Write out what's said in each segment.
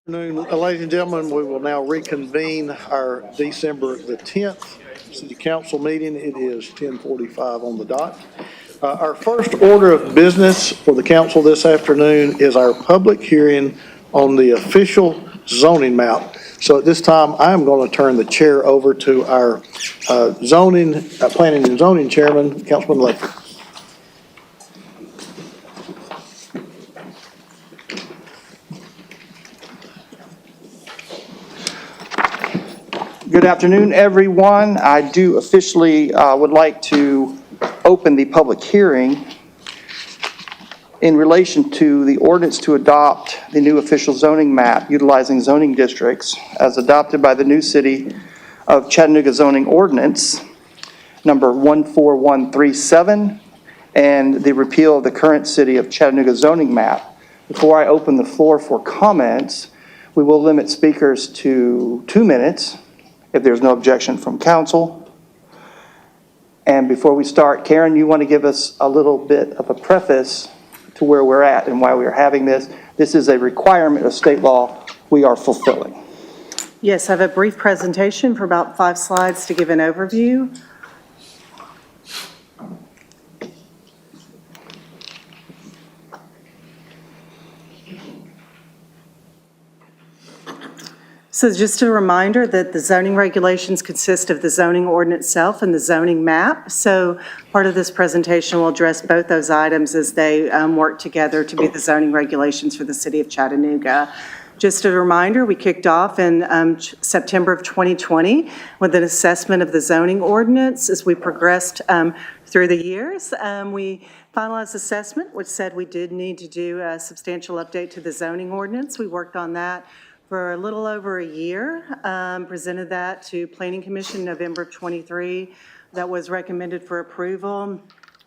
Ladies and gentlemen, we will now reconvene our December the 10th City Council meeting. It is 10:45 on the dot. Our first order of business for the council this afternoon is our public hearing on the official zoning map. So at this time, I am going to turn the chair over to our planning and zoning chairman, Councilman Ledford. Good afternoon, everyone. I do officially would like to open the public hearing in relation to the ordinance to adopt the new official zoning map utilizing zoning districts as adopted by the new City of Chattanooga zoning ordinance number 14137 and the repeal of the current City of Chattanooga zoning map. Before I open the floor for comments, we will limit speakers to 2 minutes if there's no objection from council. And before we start, Karen, you want to give us a little bit of a preface to where we're at and why we are having this. This is a requirement of state law we are fulfilling. Yes, I have a brief presentation for about 5 slides to give an overview. So just a reminder that the zoning regulations consist of the zoning ordinance itself and the zoning map. So part of this presentation will address both those items as they work together to be the zoning regulations for the City of Chattanooga. Just a reminder, we kicked off in September of 2020 with an assessment of the zoning ordinance. As we progressed through the years, we finalized assessment, which said we did need to do a substantial update to the zoning ordinance. We worked on that for a little over a year, presented that to Planning Commission November of 23. That was recommended for approval.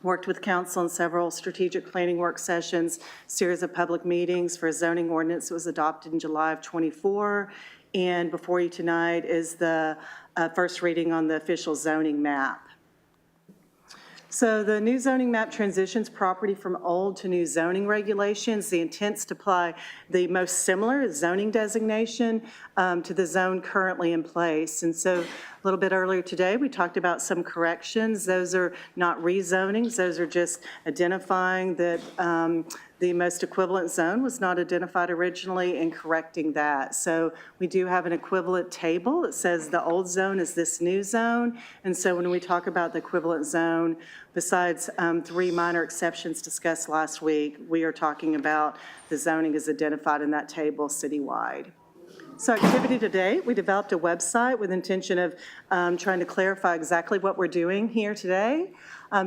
Worked with council in several strategic planning work sessions, series of public meetings for a zoning ordinance that was adopted in July of 24. And before you tonight is the first reading on the official zoning map. So the new zoning map transitions property from old to new zoning regulations. The intent's to apply the most similar zoning designation to the zone currently in place. And so a little bit earlier today, we talked about some corrections. Those are not rezonings. Those are just identifying that the most equivalent zone was not identified originally and correcting that. So we do have an equivalent table that says the old zone is this new zone. And so when we talk about the equivalent zone, besides 3 minor exceptions discussed last week, we are talking about the zoning is identified in that table citywide. So activity today, we developed a website with intention of trying to clarify exactly what we're doing here today.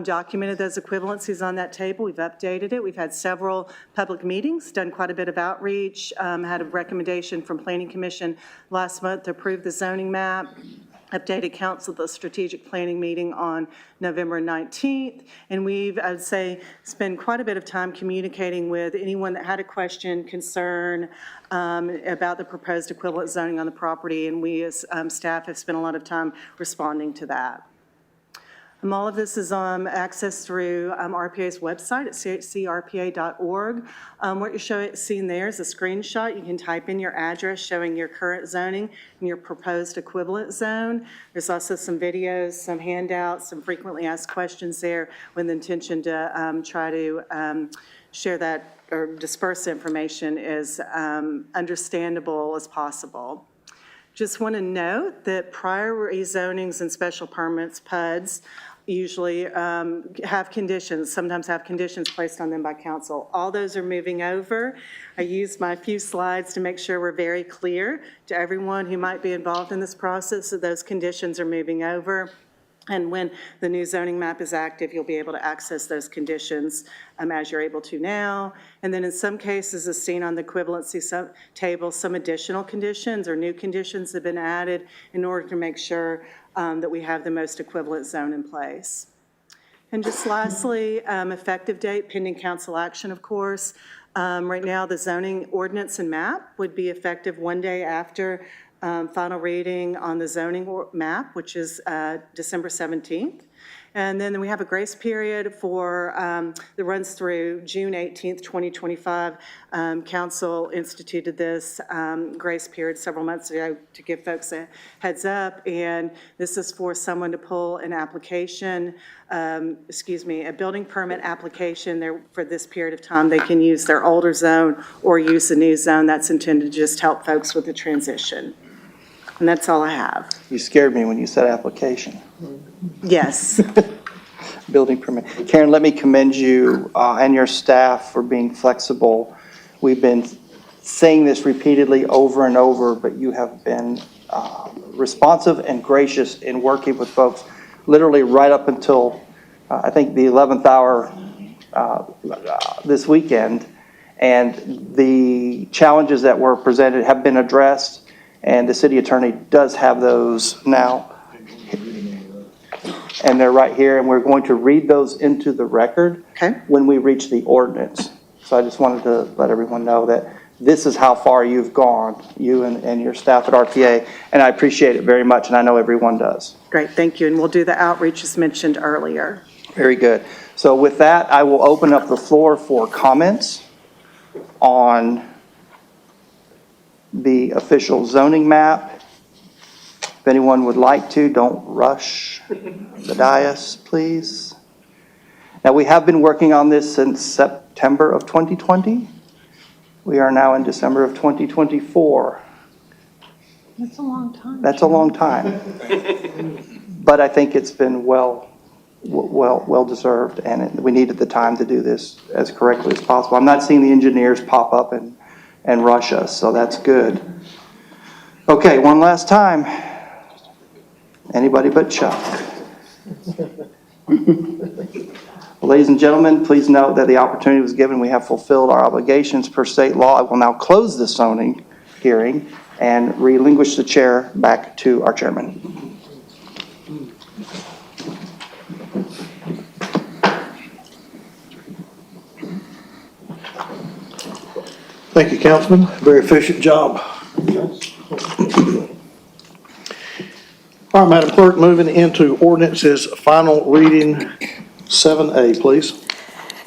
Documented those equivalencies on that table. We've updated it. We've had several public meetings, done quite a bit of outreach, had a recommendation from Planning Commission last month to approve the zoning map. Updated council at the strategic planning meeting on November 19th. And we've, I would say, spent quite a bit of time communicating with anyone that had a question, concern about the proposed equivalent zoning on the property. And we as staff have spent a lot of time responding to that. All of this is accessed through RPA's website at chcrpa.org. What you're seeing there is a screenshot. You can type in your address showing your current zoning and your proposed equivalent zone. There's also some videos, some handouts, some frequently asked questions there with the intention to try to share that or disperse information as understandable as possible. Just want to note that prior rezonings and special permits, PUDs, usually have conditions, sometimes have conditions placed on them by council. All those are moving over. I used my few slides to make sure we're very clear to everyone who might be involved in this process that those conditions are moving over. And when the new zoning map is active, you'll be able to access those conditions as you're able to now. And then in some cases, as seen on the equivalency table, some additional conditions or new conditions have been added in order to make sure that we have the most equivalent zone in place. And just lastly, effective date, pending council action, of course. Right now, the zoning ordinance and map would be effective 1 day after final reading on the zoning map, which is December 17th. And then we have a grace period for, that runs through June 18th, 2025. Council instituted this grace period several months ago to give folks a heads up. And this is for someone to pull an application, a building permit application. There, for this period of time, they can use their older zone or use the new zone. That's intended to just help folks with the transition. And that's all I have. You scared me when you said application. Yes. Building permit. Karen, let me commend you and your staff for being flexible. We've been saying this repeatedly over and over, but you have been responsive and gracious in working with folks literally right up until, I think, the 11th hour this weekend. And the challenges that were presented have been addressed, and the city attorney does have those now. And they're right here, and we're going to read those into the record when we reach the ordinance. So I just wanted to let everyone know that this is how far you've gone, you and your staff at RPA, and I appreciate it very much, and I know everyone does. Great, thank you. And we'll do the outreach as mentioned earlier. Very good. So with that, I will open up the floor for comments on the official zoning map. If anyone would like to, don't rush the dais, please. Now, we have been working on this since September of 2020. We are now in December of 2024. That's a long time. That's a long time. But I think it's been well deserved, and we needed the time to do this as correctly as possible. I'm not seeing the engineers pop up and rush us, so that's good. Okay, one last time. Anybody but Chuck. Ladies and gentlemen, please note that the opportunity was given. We have fulfilled our obligations per state law. I will now close the zoning hearing and relinquish the chair back to our chairman. Thank you, Councilman. Very efficient job. All right, Madam Clerk, moving into ordinances, final reading 7A, please.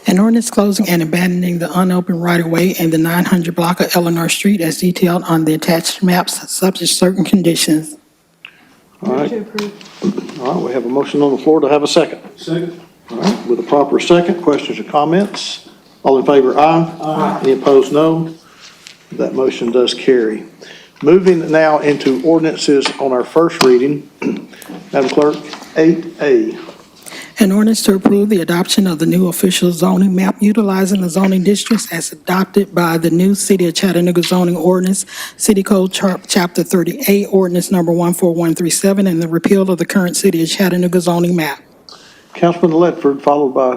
An ordinance closing and abandoning the unopened right-of-way in the 900 block of Eleanor Street as detailed on the attached maps, subject to certain conditions. All right. All right, we have a motion on the floor to have a second. Second. All right, with a proper second, questions or comments? All in favor, aye. Aye. Any opposed, no. That motion does carry. Moving now into ordinances on our first reading. Madam Clerk, 8A. An ordinance to approve the adoption of the new official zoning map utilizing the zoning districts as adopted by the new City of Chattanooga zoning ordinance, City Code Chapter 38, Ordinance Number 14137, and the repeal of the current City of Chattanooga zoning map. Councilman Ledford, followed by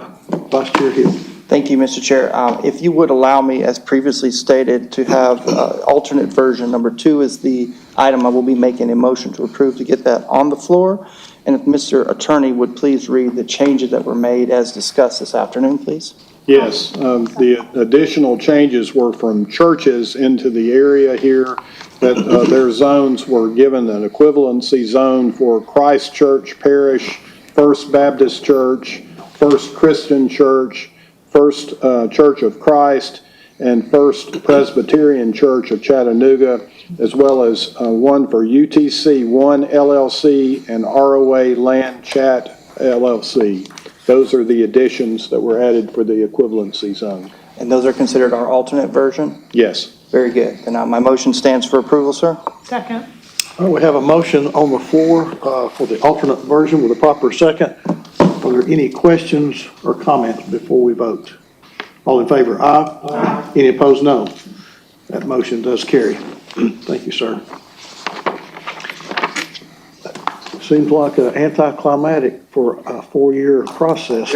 Vice Chair Hill. Thank you, Mr. Chair. If you would allow me, as previously stated, to have alternate version number 2 is the item I will be making a motion to approve to get that on the floor. And if Mr. Attorney would please read the changes that were made as discussed this afternoon, please. Yes, the additional changes were from churches into the area here, that their zones were given an equivalency zone for Christ Church Parish, First Baptist Church, First Christian Church, First Church of Christ, and First Presbyterian Church of Chattanooga, as well as one for UTC 1 LLC and ROA Land Chat LLC. Those are the additions that were added for the equivalency zone. And those are considered our alternate version? Yes. Very good. And now my motion stands for approval, sir. Second. All right, we have a motion on the floor for the alternate version with a proper second. Are there any questions or comments before we vote? All in favor, aye. Aye. Any opposed, no. That motion does carry. Thank you, sir. Seems like an anticlimactic for a 4-year process.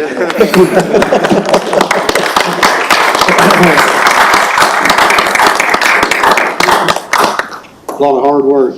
A lot of hard work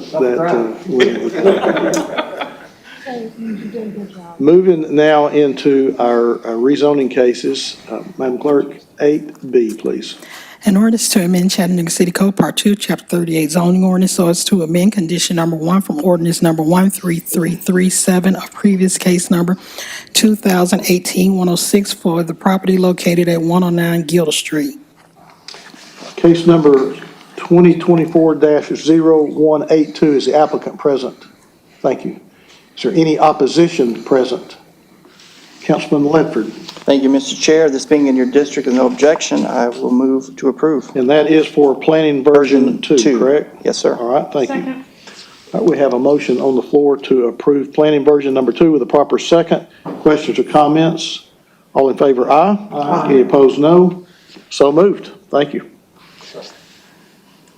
Moving now into our rezoning cases. Madam Clerk, 8B, please. An ordinance to amend Chattanooga City Code, Part 2, Chapter 38 zoning ordinance so as to amend condition number 1 from ordinance number 13337 of previous case number 2018-106 for the property located at 109 Gilder Street. Case number 2024-0182, is the applicant present? Thank you. Is there any opposition present? Councilman Ledford, Thank you, Mr. Chair. This being in your district and no objection, I will move to approve. and that is for planning version 2, correct? Yes, sir. All right, thank you. All right, we have a motion on the floor to approve planning version number 2 with a proper second. Questions or comments? All in favor, aye. Aye. Any opposed, no. So moved. Thank you.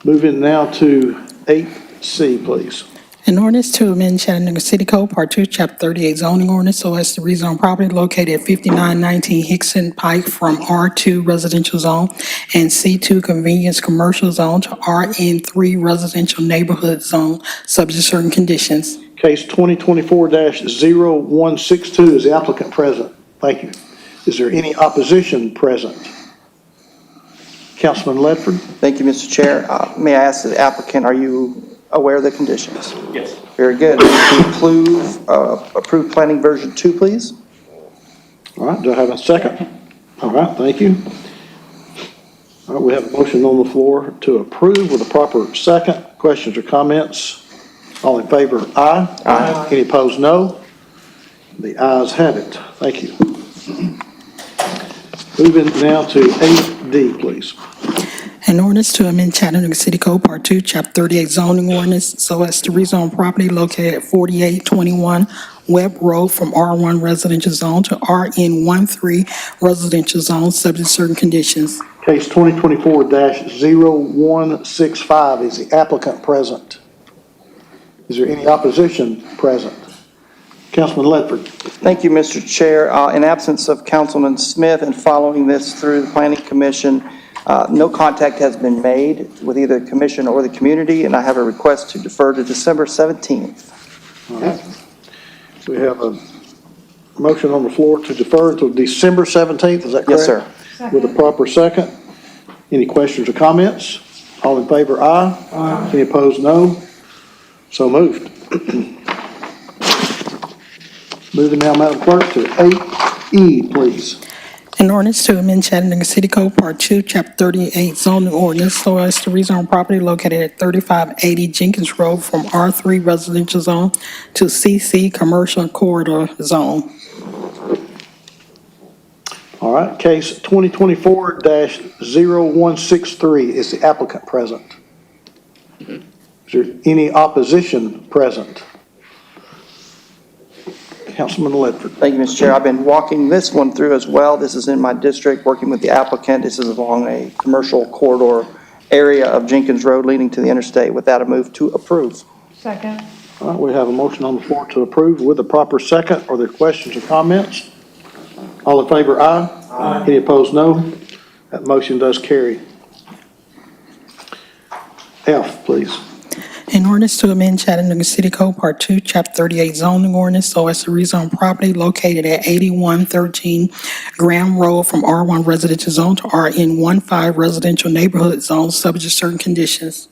Moving now to 8C, please. An ordinance to amend Chattanooga City Code, Part 2, Chapter 38 zoning ordinance so as to rezone property located at 5919 Hickson Pike from R2 residential zone and C2 convenience commercial zone to RN3 residential neighborhood zone, subject to certain conditions. Case 2024-0162, is the applicant present? Thank you. Is there any opposition present? Councilman Ledford? Thank you, Mr. Chair. May I ask the applicant, are you aware of the conditions? Yes. Very good. Approve planning version 2, please. All right, do I have a second? All right, thank you. All right, we have a motion on the floor to approve with a proper second. Questions or comments? All in favor, aye. Aye. Any opposed, no. The ayes have it. Thank you. Moving now to 8D, please. An ordinance to amend Chattanooga City Code, Part 2, Chapter 38 zoning ordinance so as to rezone property located at 4821 Webb Road from R1 residential zone to RN13 residential zone, subject to certain conditions. Case 2024-0165, is the applicant present? Is there any opposition present? Councilman Ledford? Thank you, Mr. Chair. In absence of Councilman Smith and following this through the Planning Commission, no contact has been made with either the commission or the community, and I have a request to defer to December 17th. All right. We have a motion on the floor to defer until December 17th, is that correct? Yes, sir. With a proper second. Any questions or comments? All in favor, aye. Aye. Any opposed, no. So moved. Moving now, Madam Clerk, to 8E, please. An ordinance to amend Chattanooga City Code, Part 2, Chapter 38 zoning ordinance so as to rezone property located at 3580 Jenkins Road from R3 residential zone to CC commercial corridor zone. All right, case 2024-0163, is the applicant present? Is there any opposition present? Councilman Ledford. Thank you, Mr. Chair. I've been walking this one through as well. This is in my district, working with the applicant. This is along a commercial corridor area of Jenkins Road leading to the interstate. With that, I move to approve. Second. All right, we have a motion on the floor to approve with a proper second. Are there questions or comments? All in favor, aye. Aye. Any opposed, no. That motion does carry. F, please. An ordinance to amend Chattanooga City Code, Part 2, Chapter 38 zoning ordinance so as to rezone property located at 8113 Graham Road from R1 residential zone to RN15 residential neighborhood zone, subject to certain conditions.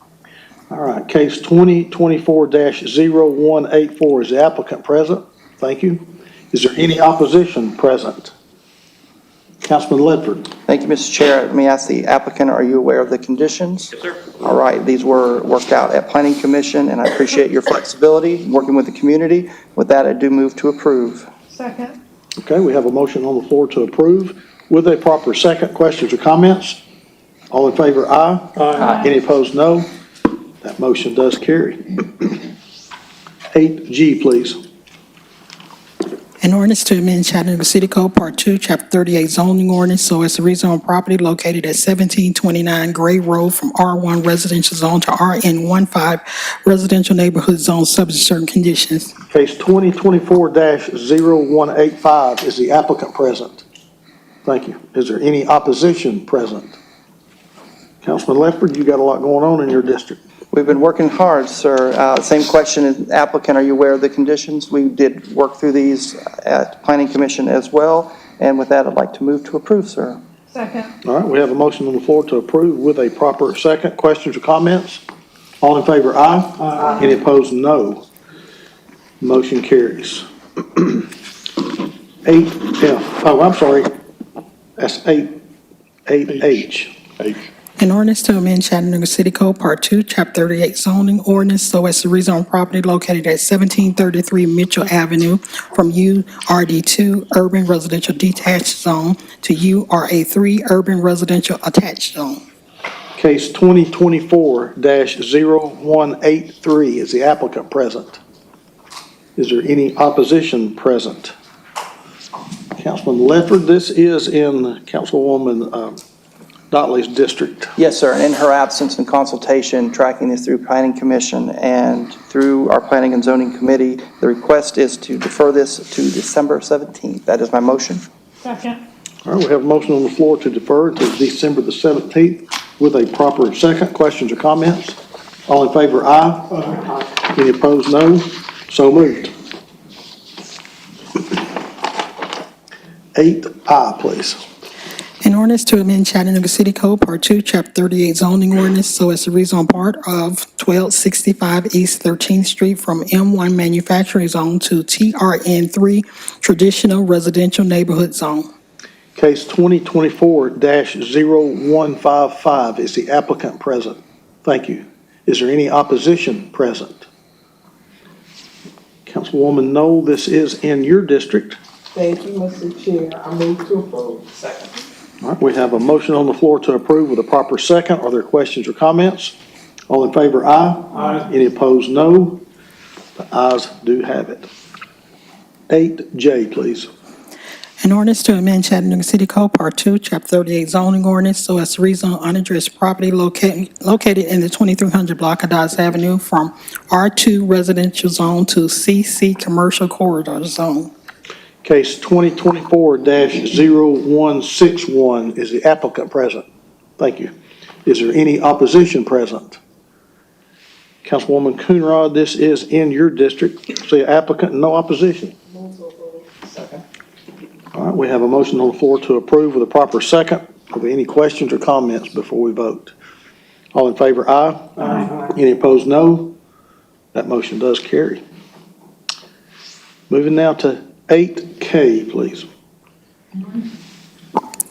All right, case 2024-0184, is the applicant present? Thank you. Is there any opposition present? Councilman Ledford. Thank you, Mr. Chair. Let me ask the applicant, are you aware of the conditions? Yes, sir. All right, these were worked out at Planning Commission, and I appreciate your flexibility working with the community. With that, I do move to approve. Second. Okay, we have a motion on the floor to approve with a proper second. Questions or comments? All in favor, aye. Aye. Any opposed, no. That motion does carry. 8G, please. An ordinance to amend Chattanooga City Code, Part 2, Chapter 38 zoning ordinance so as to rezone property located at 1729 Gray Road from R1 residential zone to RN15 residential neighborhood zone, subject to certain conditions. Case 2024-0185, is the applicant present? Thank you. Is there any opposition present? Councilman Ledford, you got a lot going on in your district. We've been working hard, sir. Same question, applicant, are you aware of the conditions? We did work through these at Planning Commission as well. And with that, I'd like to move to approve, sir. Second. All right, we have a motion on the floor to approve with a proper second. Questions or comments? All in favor, aye. Aye. Any opposed, no. Motion carries. 8F, oh, I'm sorry. That's 8H. An ordinance to amend Chattanooga City Code, Part 2, Chapter 38 zoning ordinance so as to rezone property located at 1733 Mitchell Avenue from URD2 Urban Residential Detached Zone to URA3 Urban Residential Attached Zone. Case 2024-0183, is the applicant present? Is there any opposition present? Councilman Lefford, this is in Councilwoman Notley's district. Yes, sir. And in her absence and consultation, tracking this through Planning Commission and through our Planning and Zoning Committee, the request is to defer this to December 17th. That is my motion. Second. All right, we have a motion on the floor to defer to December the 17th with a proper second. Questions or comments? All in favor, aye. Aye. Any opposed, no. So moved. 8I, please. An ordinance to amend Chattanooga City Code, Part 2, Chapter 38 zoning ordinance so as to rezone part of 1265 East 13th Street from M1 Manufacturing Zone to TRN3 Traditional Residential Neighborhood Zone. Case 2024-0155, is the applicant present? Thank you. Is there any opposition present? Councilwoman Knoll, this is in your district. Thank you, Mr. Chair. I move to approve. Second. All right, we have a motion on the floor to approve with a proper second. Are there questions or comments? All in favor, aye. Aye. Any opposed, no. The ayes do have it. 8J, please. An ordinance to amend Chattanooga City Code, Part 2, Chapter 38 zoning ordinance so as to rezone unaddressed property located in the 2300 block of Dodge Avenue from R2 Residential Zone to CC Commercial Corridor Zone. Case 2024-0161, is the applicant present? Thank you. Is there any opposition present? Councilwoman Coonrod, this is in your district. See applicant, no opposition. Move to approve. Second. All right, we have a motion on the floor to approve with a proper second. Are there any questions or comments before we vote? All in favor, aye. Aye. Any opposed, no. That motion does carry. Moving now to 8K, please.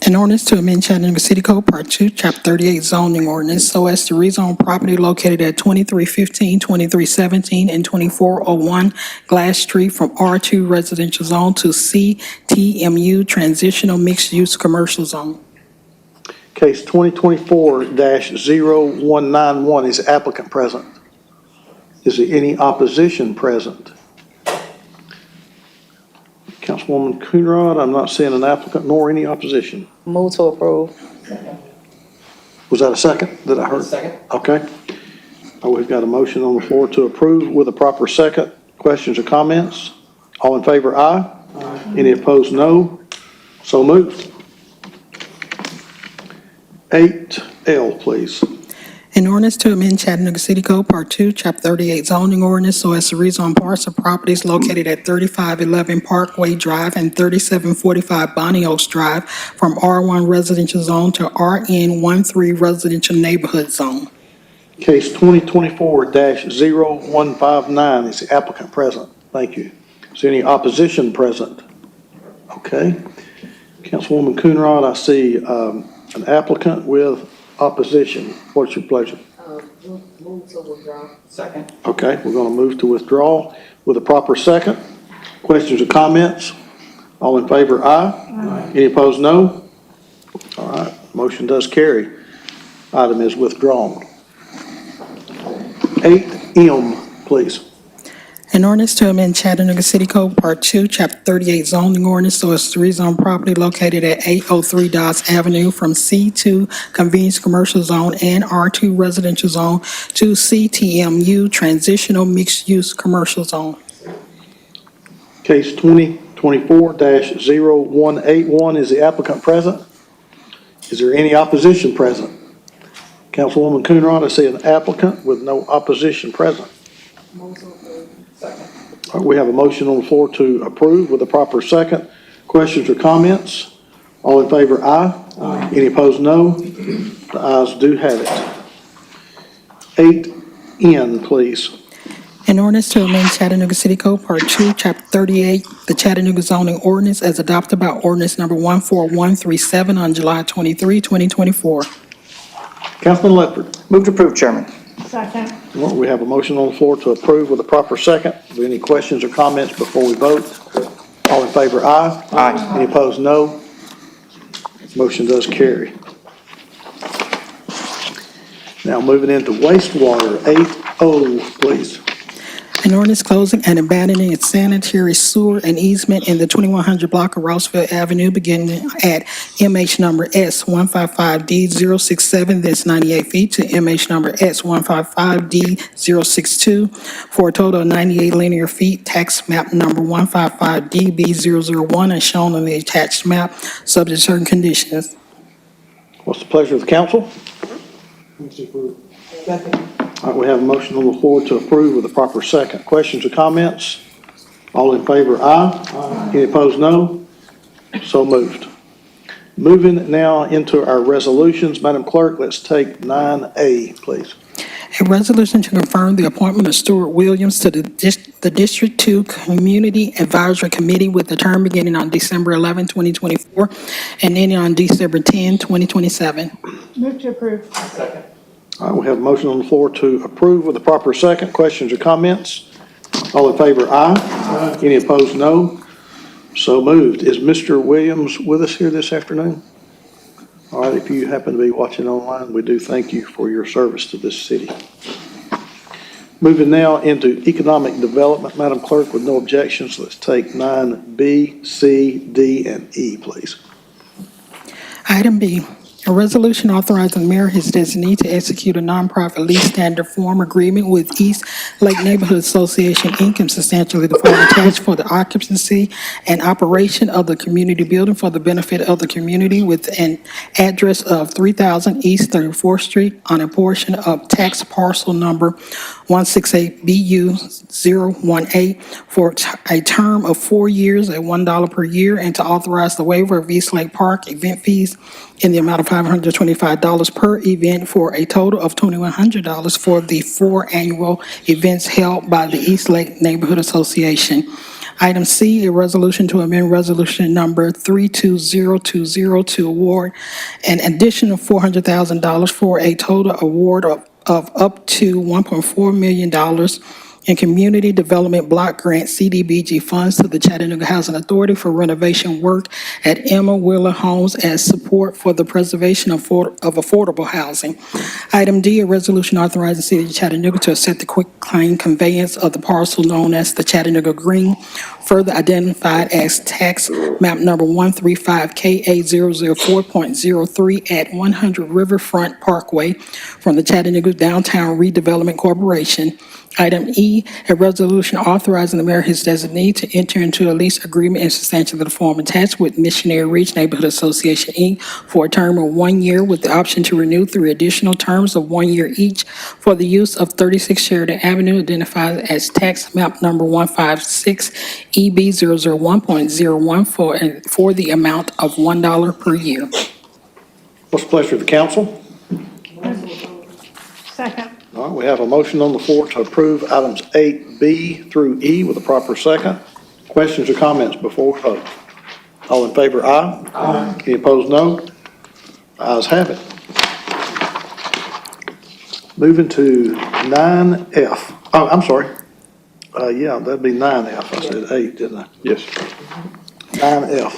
An ordinance to amend Chattanooga City Code, Part 2, Chapter 38 zoning ordinance so as to rezone property located at 2315, 2317, and 2401 Glass Street from R2 Residential Zone to CTMU Transitional Mixed Use Commercial Zone. Case 2024-0191, is the applicant present? Is there any opposition present? Councilwoman Coonrod, I'm not seeing an applicant nor any opposition. Move to approve. Was that a second that I heard? Second. Okay. We've got a motion on the floor to approve with a proper second. Questions or comments? All in favor, aye. Aye. Any opposed, no. So moved. 8L, please. An ordinance to amend Chattanooga City Code, Part 2, Chapter 38 zoning ordinance so as to rezone parts of properties located at 3511 Parkway Drive and 3745 Bonnie Oaks Drive from R1 Residential Zone to RN13 Residential Neighborhood Zone. Case 2024-0159, is the applicant present? Thank you. Is there any opposition present? Okay. Councilwoman Coonrod, I see an applicant with opposition. What's your pleasure? Move to withdraw. Second. Okay, we're going to move to withdraw with a proper second. Questions or comments? All in favor, aye. Aye. Any opposed, no? All right, motion does carry. Item is withdrawn. 8M, please. An ordinance to amend Chattanooga City Code, Part 2, Chapter 38 zoning ordinance so as to rezone property located at 803 Dodge Avenue from C2 Convenience Commercial Zone and R2 Residential Zone to CTMU Transitional Mixed Use Commercial Zone. Case 2024-0181, is the applicant present? Is there any opposition present? Councilwoman Coonrod, I see an applicant with no opposition present. Move to approve. Second. All right, we have a motion on the floor to approve with a proper second. Questions or comments? All in favor, aye. Any opposed, no. The ayes do have it. 8N, please. An ordinance to amend Chattanooga City Code Part 2, Chapter 38, the Chattanooga zoning ordinance as adopted by ordinance number 14137 on July 23, 2024. Councilman Ledford. Move to approve, Chairman. Second. Well, we have a motion on the floor to approve with a proper second. Are there any questions or comments before we vote? All in favor, aye. Aye. Any opposed, no. Motion does carry. Now moving into wastewater, 8O, please. An ordinance closing and abandoning its sanitary sewer and easement in the 2100 block of Roosevelt Avenue beginning at MH number S155D067, that's 98 feet, to MH number S155D062 for a total of 98 linear feet, tax map number 155DB001 as shown on the attached map, subject to certain conditions. What's the pleasure of the council? Second. All right, we have a motion on the floor to approve with a proper second. Questions or comments? All in favor, aye. Any opposed, no. So moved. Moving now into our resolutions. Madam Clerk, let's take 9A, please. A resolution to confirm the appointment of Stuart Williams to the District 2 Community Advisory Committee with a term beginning on December 11, 2024, and ending on December 10, 2027. Move to approve. Second. All right, we have a motion on the floor to approve with a proper second. Questions or comments? All in favor, aye. Any opposed, no. So moved. Is Mr. Williams with us here this afternoon? All right, if you happen to be watching online, we do thank you for your service to this city. Moving now into economic development, Madam Clerk, with no objections, let's take 9B, C, D, and E, please. Item B, a resolution authorizing the mayor and his designee to execute a nonprofit lease standard form agreement with East Lake Neighborhood Association, Inc., and substantially the form attached for the occupancy and operation of the community building for the benefit of the community with an address of 3000 East 34th Street on a portion of tax parcel number 168BU018 for a term of 4 years at $1 per year, and to authorize the waiver of East Lake Park event fees in the amount of $525 per event for a total of $2,100 for the 4 annual events held by the East Lake Neighborhood Association. Item C, a resolution to amend resolution number 32020 to award an additional $400,000 for a total award of up to $1.4 million in Community Development Block Grant CDBG funds to the Chattanooga Housing Authority for renovation work at Emma Wheeler Homes as support for the preservation of affordable housing. Item D, a resolution authorizing the City of Chattanooga to accept the quitclaim conveyance of the parcel known as the Chattanooga Green, further identified as tax map number 135KA004.03 at 100 Riverfront Parkway from the Chattanooga Downtown Redevelopment Corporation. Item E, a resolution authorizing the mayor and his designee to enter into a lease agreement in substantially the form attached with Missionary Ridge Neighborhood Association, Inc. for a term of 1 year with the option to renew 3 additional terms of 1 year each for the use of 36 Sheridan Avenue, identified as tax map number 156EB001.01 for the amount of $1 per year. What's the pleasure of the council? Second. All right, we have a motion on the floor to approve items 8B through E with a proper second. Questions or comments before we vote? All in favor, aye. Aye. Any opposed, no. Ayes have it. Moving to 9F. Oh, I'm sorry. Yeah, that'd be 9F. I said 8, didn't I? Yes. 9F.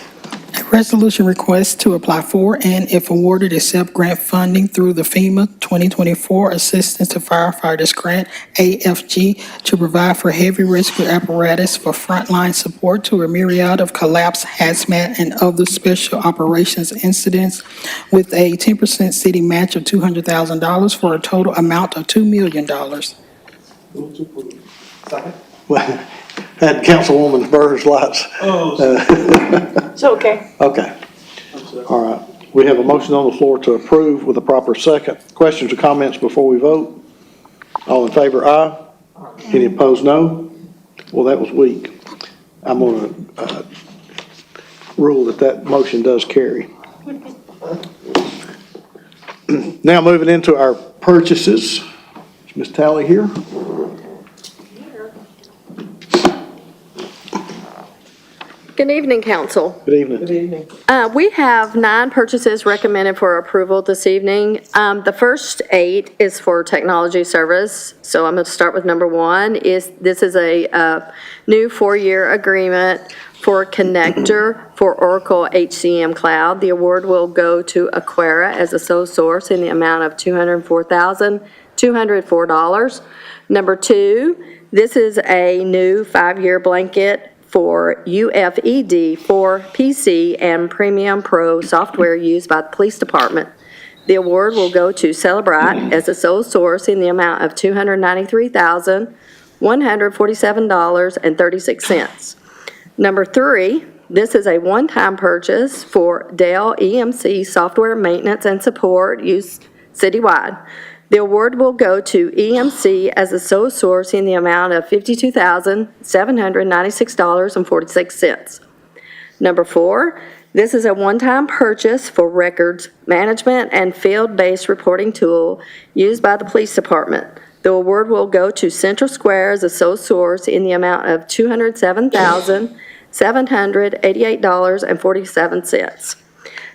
A resolution requests to apply for and, if awarded, accept grant funding through the FEMA 2024 Assistance to Firefighters Grant, AFG, to provide for heavy rescue apparatus for frontline support to a myriad of collapse, hazmat, and other special operations incidents with a 10% city match of $200,000 for a total amount of $2 million. Move to approve. Second. Well, had Councilwoman Burr's lights. It's okay. Okay. All right. We have a motion on the floor to approve with a proper second. Questions or comments before we vote? All in favor, aye. Any opposed, no. Well, that was weak. I'm going to rule that motion does carry. Now moving into our purchases. Is Ms. Talley here? Good evening, council. Good evening. Good evening. We have 9 purchases recommended for approval this evening. The first 8 is for technology service. So I'm going to start with number 1. This is a new 4-year agreement for connector for Oracle HCM Cloud. The award will go to Aquera as a sole source in the amount of $204,204. Number 2, this is a new 5-year blanket for UFED for PC and Premium Pro software used by the police department. The award will go to Celebrite as a sole source in the amount of $293,147.36. Number 3, this is a one-time purchase for Dell EMC software maintenance and support used citywide. The award will go to EMC as a sole source in the amount of $52,796.46. Number 4, this is a one-time purchase for records management and field-based reporting tool used by the police department. The award will go to Central Square as a sole source in the amount of $207,788.47.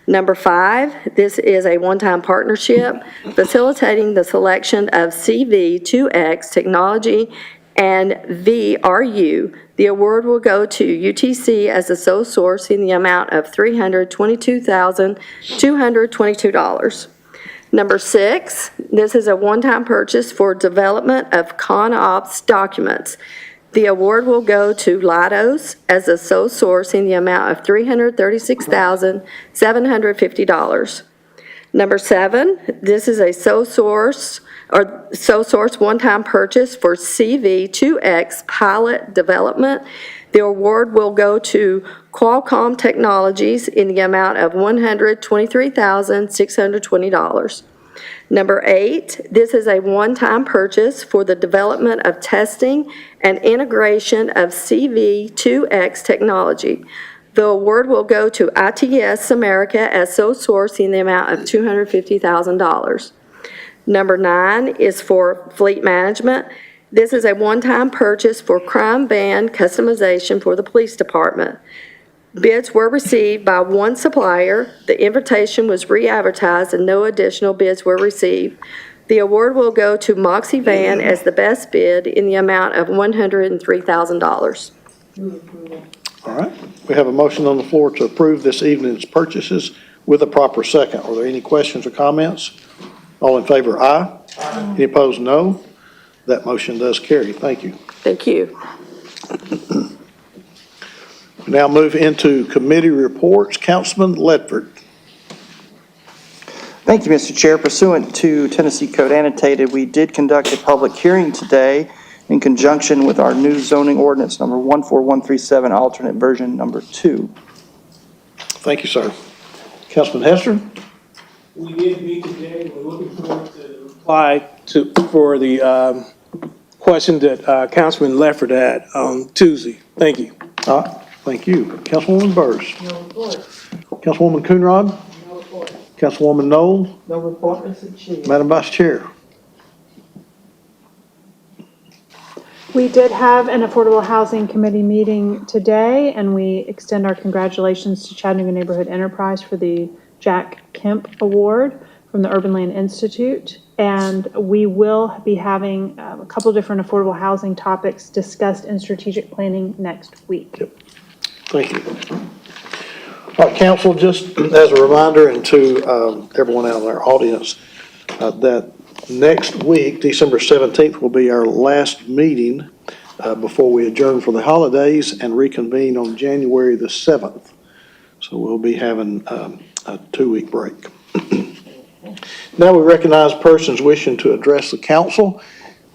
Number 5, this is a one-time partnership facilitating the selection of CV2X technology and VRU. The award will go to UTC as the sole source in the amount of $322,222. Number 6, this is a one-time purchase for development of ConOps documents. The award will go to Leidos as a sole source in the amount of $336,750. Number 7, this is a sole source one-time purchase for CV2X pilot development. The award will go to Qualcomm Technologies in the amount of $123,620. Number 8, this is a one-time purchase for the development of testing and integration of CV2X technology. The award will go to ITS America as sole source in the amount of $250,000. Number 9 is for fleet management. This is a one-time purchase for crime van customization for the police department. Bids were received by one supplier. The invitation was re-advertised and no additional bids were received. The award will go to Moxie Van as the best bid in the amount of $103,000. All right. We have a motion on the floor to approve this evening's purchases with a proper second. Are there any questions or comments? All in favor, aye. Any opposed, no. That motion does carry. Thank you. Thank you. Now move into committee reports. Councilman Ledford. Thank you, Mr. Chair. Pursuant to Tennessee Code Annotated, we did conduct a public hearing today in conjunction with our new zoning ordinance number 14137, alternate version number 2. Thank you, sir. Councilman Hester. We did meet today. We're looking forward to the reply for the question that Councilman Lefford had on Tuesday. Thank you. All right. Thank you. Councilwoman Burrs. No report. Councilwoman Coonrod. No report. Councilwoman Knoll. No report, Mr. Chair. Madam Vice Chair. We did have an Affordable Housing Committee meeting today, and we extend our congratulations to Chattanooga Neighborhood Enterprise for the Jack Kemp Award from the Urban Land Institute. And we will be having a couple different affordable housing topics discussed in strategic planning next week. Yep. Thank you. All right, council, just as a reminder and to everyone out in our audience, that next week, December 17th, will be our last meeting before we adjourn for the holidays and reconvene on January the 7th. So we'll be having a 2-week break. Now we recognize persons wishing to address the council.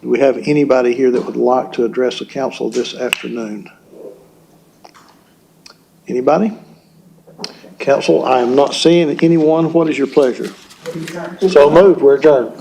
Do we have anybody here that would like to address the council this afternoon? Anybody? Council, I am not seeing anyone. What is your pleasure? So moved. We're adjourned.